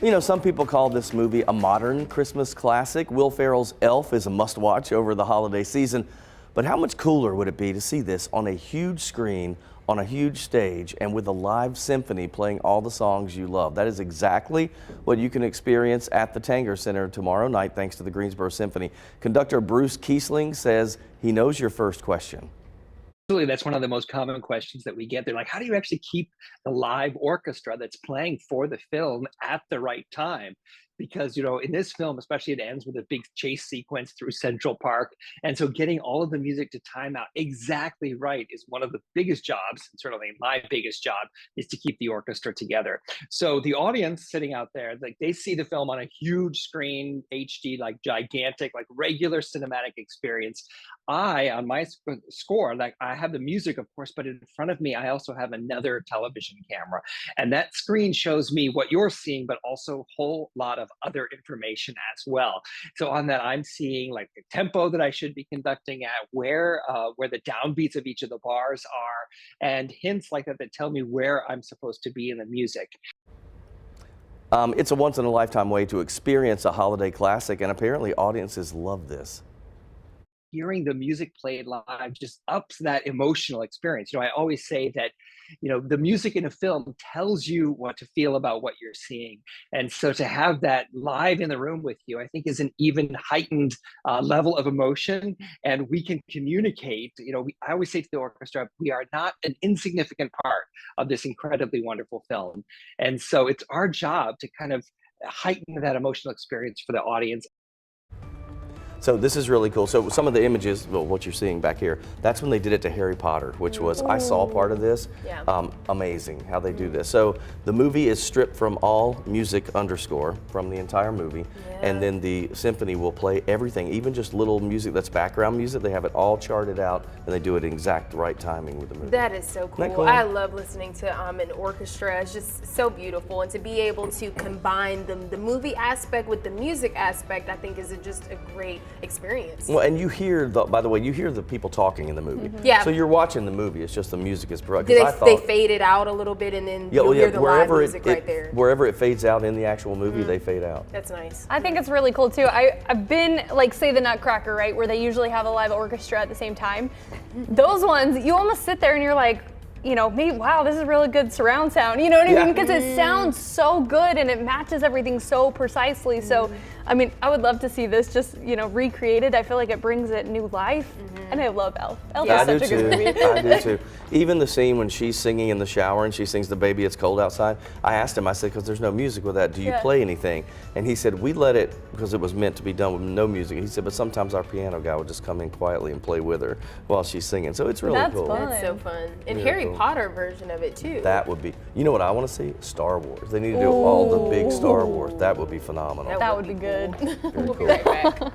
You know, some people call this movie a modern Christmas classic. Will Ferrell's Elf is a must-watch over the holiday season. But how much cooler would it be to see this on a huge screen, on a huge stage, and with a live symphony playing all the songs you love? That is exactly what you can experience at the Tanger Center tomorrow night, thanks to the Greensboro Symphony. Conductor Bruce Kiesling says he knows your first question. Absolutely, that's one of the most common questions that we get. They're like, how do you actually keep the live orchestra that's playing for the film at the right time? Because, you know, in this film, especially, it ends with a big chase sequence through Central Park. And so getting all of the music to time out exactly right is one of the biggest jobs, and certainly my biggest job, is to keep the orchestra together. So the audience sitting out there, like, they see the film on a huge screen, HD, like gigantic, like regular cinematic experience. On my score, like, I have the music, of course, but in front of me, I also have another television camera. And that screen shows me what you're seeing, but also a whole lot of other information as well. So on that, I'm seeing like the tempo that I should be conducting at, where the downbeats of each of the bars are, and hints like that that tell me where I'm supposed to be in the music. It's a once-in-a-lifetime way to experience a holiday classic, and apparently audiences love this. Hearing the music played live just ups that emotional experience. You know, I always say that, you know, the music in a film tells you what to feel about what you're seeing. And so to have that live in the room with you, I think, is an even heightened level of emotion. And we can communicate, you know, I always say to the orchestra, we are not an insignificant part of this incredibly wonderful film. And so it's our job to kind of heighten that emotional experience for the audience. So this is really cool. So some of the images, well, what you're seeing back here, that's when they did it to Harry Potter, which was, I saw part of this. Yeah. Amazing how they do this. So the movie is stripped from all music underscore from the entire movie. Yeah. And then the symphony will play everything, even just little music that's background music. They have it all charted out, and they do it in exact right timing with the movie. That is so cool. Cool? I love listening to an orchestra. It's just so beautiful. And to be able to combine the movie aspect with the music aspect, I think is just a great experience. Well, and you hear, by the way, you hear the people talking in the movie. Yeah. So you're watching the movie. It's just the music is brought. They fade it out a little bit, and then you hear the live music right there. Wherever it fades out in the actual movie, they fade out. That's nice. I think it's really cool too. I've been, like, say the Nutcracker, right, where they usually have a live orchestra at the same time. Those ones, you almost sit there and you're like, you know, maybe, wow, this is really good surround sound. You know what I mean? Because it sounds so good and it matches everything so precisely. So, I mean, I would love to see this just, you know, recreated. I feel like it brings it new life. And I love Elf. Elf is such a good movie. I do too. Even the scene when she's singing in the shower and she sings the Baby It's Cold Outside, I asked him, I said, because there's no music with that, do you play anything? And he said, we let it, because it was meant to be done with no music. He said, but sometimes our piano guy would just come in quietly and play with her while she's singing. So it's really cool. That's so fun. And Really Harry cool. Potter version of it too. That would be, you know what I want to see? Star Wars. They need to do all the big Star Wars. That would be phenomenal. That would be good. Very We'll cool. be right back.